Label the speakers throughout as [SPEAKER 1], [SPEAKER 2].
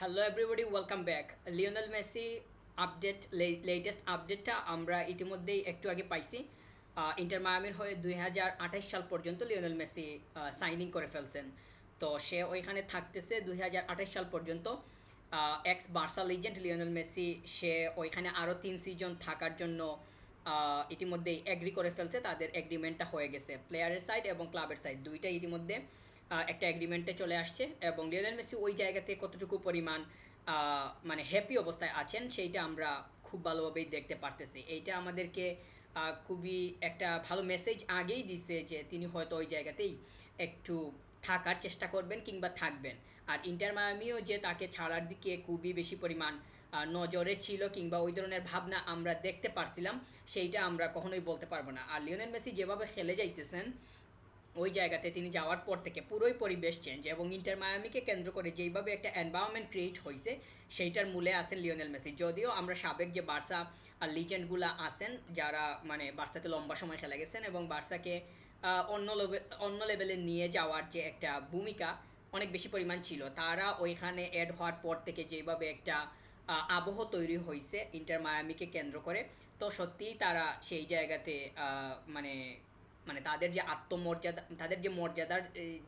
[SPEAKER 1] Hello everybody, welcome back. Lionel Messi update, latest আপডেটটা আমরা ইতিমধ্যেই একটু আগে পাইছি। ইন্টার মায়ামির হয়ে 2028 সাল পর্যন্ত লিওনেল মেসি সাইনিং করে ফেলছেন। তো সে ওইখানে থাকতেছে 2028 সাল পর্যন্ত। Ex Barca legend Lionel Messi সে ওইখানে আরও 3 সিজন থাকার জন্য ইতিমধ্যেই এগ্রি করে ফেলছে। তাদের এগ্রিমেন্টটা হয়ে গেছে, প্লেয়ারের সাইড এবং ক্লাবের সাইড দুইটাই ইতিমধ্যে একটা এগ্রিমেন্টে চলে আসছে। এবং লিওনেল মেসি ওই জায়গাতে কতটুকু পরিমাণ মানে হ্যাপি অবস্থায় আছেন সেইটা আমরা খুব ভালোভাবেই দেখতে পারতেছি। এইটা আমাদেরকে খুবই একটা ভালো মেসেজ আগেই দিছে যে তিনি হয়তো ওই জায়গাতেই একটু থাকার চেষ্টা করবেন কিংবা থাকবেন। আর ইন্টার মায়ামিও যে তাকে ছাড়ার দিকে খুবই বেশি পরিমাণ নজরে ছিল কিংবা ওই ধরনের ভাবনা আমরা দেখতে পারছিলাম, সেইটা আমরা কখনোই বলতে পারবো না। আর লিওনেল মেসি যেভাবে খেলে যাইতেছেন ওই জায়গাতে তিনি যাওয়ার পর থেকে পুরোই পরিবেশ চেঞ্জ, এবং ইন্টার মায়ামিকে কেন্দ্র করে যেইভাবে একটা এনভায়রনমেন্ট ক্রিয়েট হয়েছে সেইটার মূলে আছেন লিওনেল মেসি। যদিও আমরা সাবেক যে বার্সা লিজেন্ডগুলো আছেন যারা মানে বার্সাতে লম্বা সময় খেলে গেছেন এবং বার্সাকে অন্য লেভেলে নিয়ে যাওয়ার যে একটা ভূমিকা অনেক বেশি পরিমাণ ছিল, তারা ওইখানে অ্যাড হওয়ার পর থেকে যেভাবে একটা আবহ তৈরি হয়েছে ইন্টার মায়ামিকে কেন্দ্র করে, তো সত্যিই তারা সেই জায়গাতে মানে মানে তাদের যে আত্মমর্যাদা, তাদের যে মর্যাদার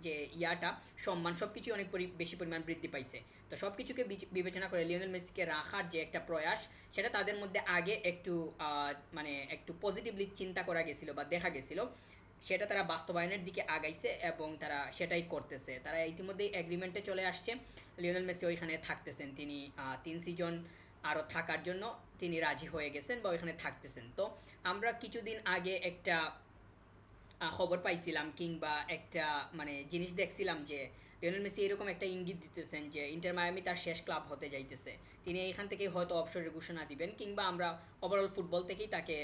[SPEAKER 1] যে ইয়াটা, সম্মান সব কিছুই অনেক বেশি পরিমাণ বৃদ্ধি পাইছে। তো সব কিছুকে বিবেচনা করে লিওনেল মেসিকে রাখার যে একটা প্রয়াস, সেটা তাদের মধ্যে আগে একটু মানে একটু পজিটিভলি চিন্তা করা গেছিলো বা দেখা গেছিলো, সেটা তারা বাস্তবায়নের দিকে আগাইছে এবং তারা সেটাই করতেছে। তারা ইতিমধ্যেই এগ্রিমেন্টে চলে আসছে, লিওনেল মেসি ওইখানে থাকতেছেন। তিনি 3 সিজন আরও থাকার জন্য তিনি রাজি হয়ে গেছেন বা ওইখানে থাকতেছেন। তো আমরা কিছুদিন আগে একটা খবর পাইছিলাম কিংবা একটা মানে জিনিস দেখছিলাম যে লিওনেল মেসি এরকম একটা ইঙ্গিত দিতেছেন যে ইন্টার মায়ামি তার শেষ ক্লাব হতে যাইতেছে। তিনি এখান থেকে হয়তো অবসরের ঘোষণা দিবেন কিংবা আমরা ওভারঅল ফুটবল থেকেই তাকে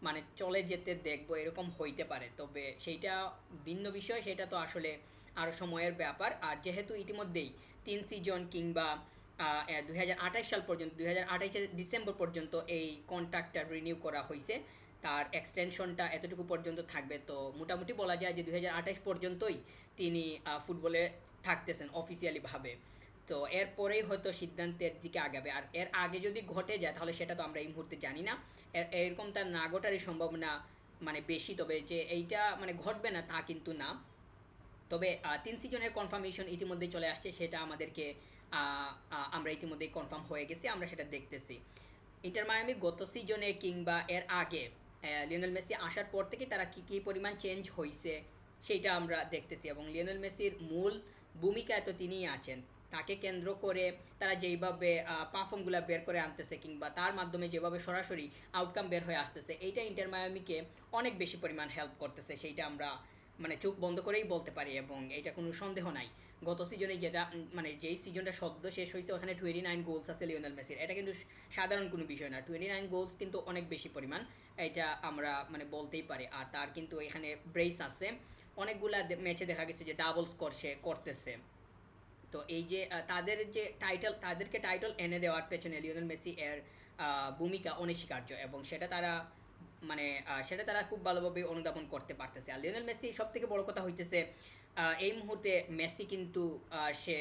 [SPEAKER 1] মানে চলে যেতে দেখবো, এরকম হইতে পারে। তবে সেইটা ভিন্ন বিষয়, সেটা তো আসলে আরও সময়ের ব্যাপার। আর যেহেতু ইতিমধ্যেই 3 সিজন কিংবা 2028 সাল পর্যন্ত, 2028 ডিসেম্বর পর্যন্ত এই কন্ট্রাক্টটা রিনিউ করা হয়েছে, তার এক্সটেনশনটা এতটুকু পর্যন্ত থাকবে। তো মোটামুটি বলা যায় যে 2028 পর্যন্তই তিনি ফুটবলে থাকতেছেন অফিসিয়ালিভাবে। তো এরপরেই হয়তো সিদ্ধান্তের দিকে আগাবে। আর এর আগে যদি ঘটে যায় তাহলে সেটা তো আমরা এই মুহূর্তে জানি না। এরকম তার না ঘটারই সম্ভাবনা মানে বেশি। তবে যে এইটা মানে ঘটবে না তা কিন্তু না। তবে 3 সিজনের কনফার্মেশন ইতিমধ্যেই চলে আসছে, সেটা আমাদেরকে আমরা ইতিমধ্যেই কনফার্ম হয়ে গেছি, আমরা সেটা দেখতেছি। ইন্টার মায়ামি গত সিজনে কিংবা এর আগে লিওনেল মেসি আসার পর থেকে তারা কী কী পরিমাণ চেঞ্জ হয়েছে সেইটা আমরা দেখতেছি। এবং লিওনেল মেসির মূল ভূমিকায় তো তিনিই আছেন। তাকে কেন্দ্র করে তারা যেইভাবে পারফর্মগুলো বের করে আনতেছে কিংবা তার মাধ্যমে যেভাবে সরাসরি আউটকাম বের হয়ে আসতেছে, এইটা ইন্টার মায়ামিকে অনেক বেশি পরিমাণ হেল্প করতেছে। সেইটা আমরা মানে চোখ বন্ধ করেই বলতে পারি এবং এইটা কোনো সন্দেহ নাই। গত সিজনে যেটা মানে যেই সিজনটা সদ্য শেষ হয়েছে ওখানে 29 গোলস আছে লিওনেল মেসির, এটা কিন্তু সাধারণ কোনো বিষয় না। 29 গোলস কিন্তু অনেক বেশি পরিমাণ, এটা আমরা মানে বলতেই পারি। আর তার কিন্তু এখানে ব্রেস আছে, অনেকগুলা ম্যাচে দেখা গেছে যে ডাবল স্কোর সে করতেছে। তো এই যে তাদের যে টাইটেল, তাদেরকে টাইটেল এনে দেওয়ার পেছনে লিওনেল মেসি এর ভূমিকা অনস্বীকার্য, এবং সেটা তারা মানে সেটা তারা খুব ভালোভাবে অনুধাবন করতে পারতেছে। আর লিওনেল মেসি সব থেকে বড় কথা হইতেছে এই মুহূর্তে মেসি কিন্তু সে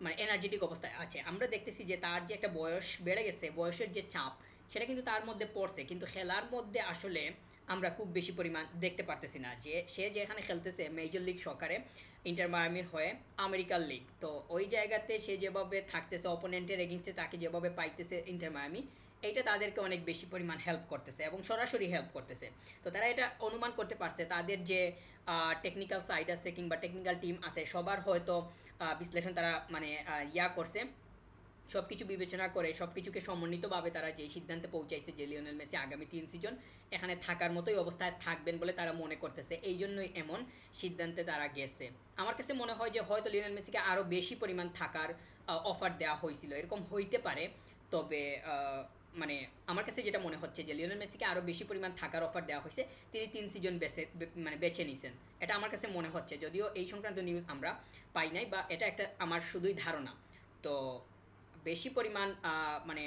[SPEAKER 1] মানে এনার্জেটিক অবস্থায় আছে। আমরা দেখতেছি যে তার যে একটা বয়স বেড়ে গেছে, বয়সের যে চাপ সেটা কিন্তু তার মধ্যে পড়ছে, কিন্তু খেলার মধ্যে আসলে আমরা খুব বেশি পরিমাণ দেখতে পারতেছি না। যে সে যেখানে খেলতেছে মেজর লিগ সকারে ইন্টার মায়ামির হয়ে আমেরিকার লিগ, তো ওই জায়গাতে সে যেভাবে থাকতেছে অপোনেন্টের এগেনস্টে তাকে যেভাবে পাইতেছে ইন্টার মায়ামি, এইটা তাদেরকে অনেক বেশি পরিমাণ হেল্প করতেছে এবং সরাসরি হেল্প করতেছে। তো তারা এটা অনুমান করতে পারছে তাদের যে টেকনিক্যাল সাইড আছে কিংবা টেকনিক্যাল টিম আছে সবার হয়তো বিশ্লেষণ তারা মানে ইয়া করছে, সব কিছু বিবেচনা করে সব কিছুকে সমন্বিতভাবে তারা যেই সিদ্ধান্তে পৌঁছাইছে যে লিওনেল মেসি আগামী 3 সিজন এখানে থাকার মতোই অবস্থায় থাকবেন বলে তারা মনে করতেছে, এই জন্যই এমন সিদ্ধান্তে তারা গেছে। আমার কাছে মনে হয় যে হয়তো লিওনেল মেসিকে আরও বেশি পরিমাণ থাকার অফার দেওয়া হয়েছিল, এরকম হইতে পারে। তবে মানে আমার কাছে যেটা মনে হচ্ছে যে লিওনেল মেসিকে আরও বেশি পরিমাণ থাকার অফার দেওয়া হয়েছে, তিনি 3 সিজন মানে বেছে নিছেন, এটা আমার কাছে মনে হচ্ছে। যদিও এই সংক্রান্ত নিউজ আমরা পাই নাই বা এটা একটা আমার শুধুই ধারণা। তো বেশি পরিমাণ মানে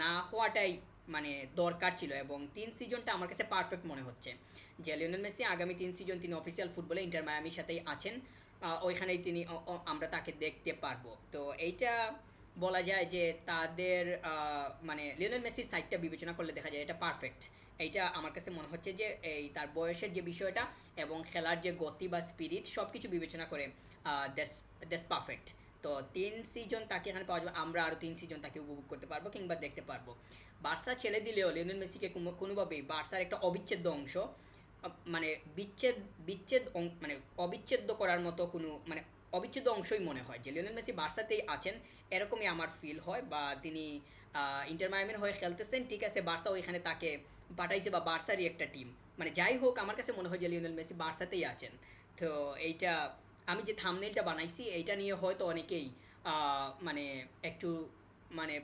[SPEAKER 1] না হওয়াটাই মানে দরকার ছিল, এবং 3 সিজনটা আমার কাছে পারফেক্ট মনে হচ্ছে যে লিওনেল মেসি আগামী 3 সিজন তিনি অফিসিয়াল ফুটবলে ইন্টার মায়ামির সাথেই আছেন। ওইখানেই তিনি আমরা তাকে দেখতে পারবো। তো এইটা বলা যায় যে তাদের মানে লিওনেল মেসির সাইডটা বিবেচনা করলে দেখা যায় এটা পারফেক্ট। এইটা আমার কাছে মনে হচ্ছে যে এই তার বয়সের যে বিষয়টা এবং খেলার যে গতি বা স্পিরিট সব কিছু বিবেচনা করে দ্যাটস দ্যাটস পারফেক্ট। তো 3 সিজন তাকে এখানে পাওয়া যাবে, আমরা আরও 3 সিজন তাকে উপভোগ করতে পারবো কিংবা দেখতে পারবো। বার্সা ছেড়ে দিলেও লিওনেল মেসিকে কোনোভাবেই বার্সার একটা অবিচ্ছেদ্য অংশ, মানে বিচ্ছেদ বিচ্ছেদ মানে অবিচ্ছেদ্য করার মতো কোনো মানে অবিচ্ছেদ্য অংশই মনে হয় যে লিওনেল মেসি বার্সাতেই আছেন, এরকমই আমার ফিল হয়। বা তিনি ইন্টার মায়ামির হয়ে খেলতেছেন, ঠিক আছে, বার্সা ওইখানে তাকে পাঠাইছে বা বার্সারই একটা টিম, মানে যাই হোক আমার কাছে মনে হয় যে লিওনেল মেসি বার্সাতেই আছেন। তো এইটা আমি যে থাম্বনেইলটা বানাইছি এইটা নিয়ে হয়তো অনেকেই মানে একটু মানে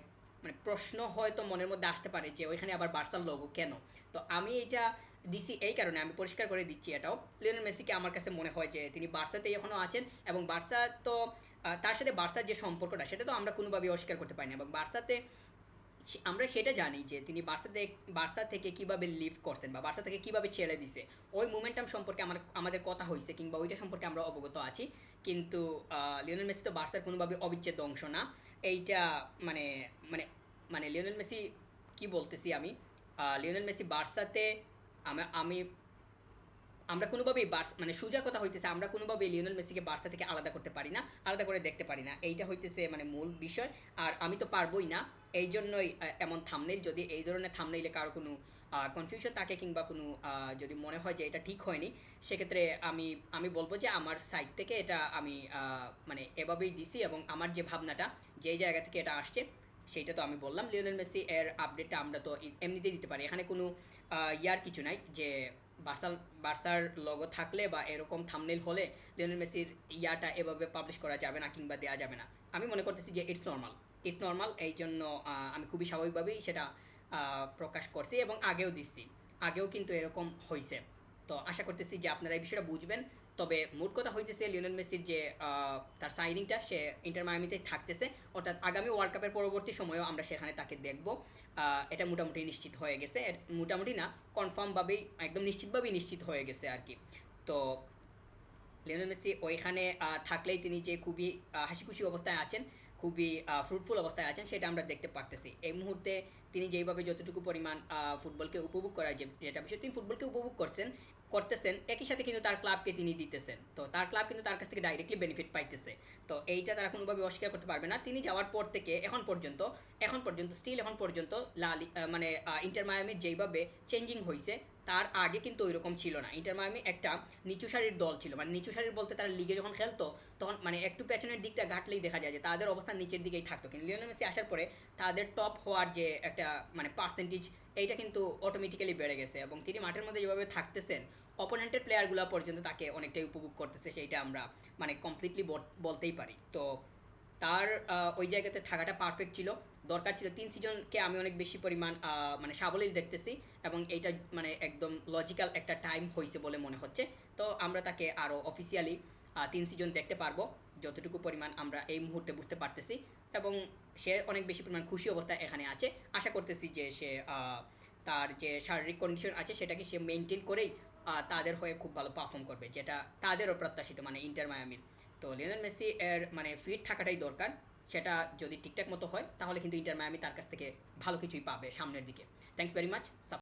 [SPEAKER 1] মানে প্রশ্ন হয়তো মনের মধ্যে আসতে পারে যে ওইখানে আবার বার্সার লোগো কেন। তো আমি এটা দিছি এই কারণে, আমি পরিষ্কার করে দিচ্ছি এটাও, লিওনেল মেসিকে আমার কাছে মনে হয় যে তিনি বার্সাতেই এখনও আছেন এবং বার্সা তো তার সাথে বার্সার যে সম্পর্কটা সেটা তো আমরা কোনোভাবেই অস্বীকার করতে পারি না, এবং বার্সাতে আমরা সেটা জানি যে তিনি বার্সা থেকে কিভাবে লিভ করছেন বা বার্সা থেকে কিভাবে ছেড়ে দিছে, ওই মোমেন্টাম সম্পর্কে আমাদের কথা হয়েছে কিংবা ওইটা সম্পর্কে আমরা অবগত আছি। কিন্তু লিওনেল মেসি তো বার্সার কোনোভাবে অবিচ্ছেদ্য অংশ না। এইটা মানে মানে মানে লিওনেল মেসি কি বলতেছি আমি, লিওনেল মেসি বার্সাতে আমি আমরা কোনোভাবেই মানে সোজা কথা হইতেছে আমরা কোনোভাবেই লিওনেল মেসিকে বার্সা থেকে আলাদা করতে পারি না, আলাদা করে দেখতে পারি না, এইটা হইতেছে মানে মূল বিষয়। আর আমি তো পারবোই না, এই জন্যই এমন থামনেইল, যদি এই ধরনের থামনেইলে কারো কোনো কনফিউশন থাকে কিংবা কোনো যদি মনে হয় যে এটা ঠিক হয়নি, সেক্ষেত্রে আমি আমি বলবো যে আমার সাইড থেকে এটা আমি মানে এভাবেই দিছি, এবং আমার যে ভাবনাটা যেই জায়গা থেকে এটা আসছে সেইটা তো আমি বললাম। লিওনেল মেসি এর আপডেটটা আমরা তো এমনিতেই দিতে পারি, এখানে কোনো ইয়ার কিছু নাই যে বার্সার বার্সার লগো থাকলে বা এরকম থাম্বনেইল হলে লিওনেল মেসির ইয়াটা এভাবে পাবলিশ করা যাবে না কিংবা দেওয়া যাবে না। আমি মনে করতেছি যে ইটস নর্মাল, এই জন্য আমি খুবই স্বাভাবিকভাবেই সেটা প্রকাশ করছি এবং আগেও দিচ্ছি, আগেও কিন্তু এরকম হয়েছে। তো আশা করতেছি যে আপনারা এই বিষয়টা বুঝবেন। তবে মোট কথা হইতেছে লিওনেল মেসির যে তার সাইনিংটা সে ইন্টার মায়ামিতে থাকতেছে, অর্থাৎ আগামী ওয়ার্ল্ড কাপের পরবর্তী সময়েও আমরা সেখানে তাকে দেখব। এটা মোটামুটি নিশ্চিত হয়ে গেছে, মোটামুটি না, কনফার্মভাবেই একদম নিশ্চিতভাবেই নিশ্চিত হয়ে গেছে আর কি। তো লিওনেল মেসি ওইখানে থাকলেই তিনি যে খুবই হাসি খুশি অবস্থায় আছেন, খুবই ফ্রুটফুল অবস্থায় আছেন সেটা আমরা দেখতে পারতেছি এই মুহূর্তে। তিনি যেইভাবে যতটুকু পরিমাণ ফুটবলকে উপভোগ করার যেটা বিষয়, তিনি ফুটবলকে উপভোগ করতেছেন, একই সাথে কিন্তু তার ক্লাবকে তিনি দিতেছেন, তো তার ক্লাব কিন্তু তার কাছ থেকে ডাইরেক্টলি বেনিফিট পাইতেছে। তো এইটা তারা কোনোভাবে অস্বীকার করতে পারবে না। তিনি যাওয়ার পর থেকে এখন পর্যন্ত স্টিল এখন পর্যন্ত মানে ইন্টার মায়ামির যেইভাবে চেঞ্জিং হয়েছে, তার আগে কিন্তু ওইরকম ছিল না। ইন্টার মায়ামি একটা নিচু সারির দল ছিল, মানে নিচু সারির বলতে তারা লিগে যখন খেলতো তখন মানে একটু পেছনের দিকটা ঘাটলেই দেখা যায় যে তাদের অবস্থান নিচের দিকেই থাকতো, কিন্তু লিওনেল মেসি আসার পরে তাদের টপ হওয়ার যে একটা মানে পার্সেন্টেজ, এইটা কিন্তু অটোমেটিক্যালি বেড়ে গেছে এবং তিনি মাঠের মধ্যে যেভাবে থাকতেছেন অপোনেন্টের প্লেয়ারগুলো পর্যন্ত তাকে অনেকটাই উপভোগ করতেছে, সেইটা আমরা মানে কমপ্লিটলি বলতেই পারি। তো তার ওই জায়গাতে থাকাটা পারফেক্ট ছিল, দরকার ছিল। 3 সিজনকে আমি অনেক বেশি পরিমাণ মানে সাবলীল দেখতেছি এবং এইটা মানে একদম লজিক্যাল একটা টাইম হয়েছে বলে মনে হচ্ছে। তো আমরা তাকে আরও অফিসিয়ালি 3 সিজন দেখতে পারবো যতটুকু পরিমাণ আমরা এই মুহূর্তে বুঝতে পারতেছি, এবং সে অনেক বেশি পরিমাণ খুশি অবস্থায় এখানে আছে। আশা করতেছি যে সে তার যে শারীরিক কন্ডিশন আছে সেটাকে সে মেনটেন করেই তাদের হয়ে খুব ভালো পারফর্ম করবে, যেটা তাদেরও প্রত্যাশিত মানে ইন্টার মায়ামির। তো লিওনেল মেসি এর মানে ফিট থাকাটাই দরকার, সেটা যদি ঠিকঠাক মতো হয় তাহলে কিন্তু ইন্টার মায়ামি তার কাছ থেকে ভালো কিছুই পাবে সামনের দিকে। Thanks very much.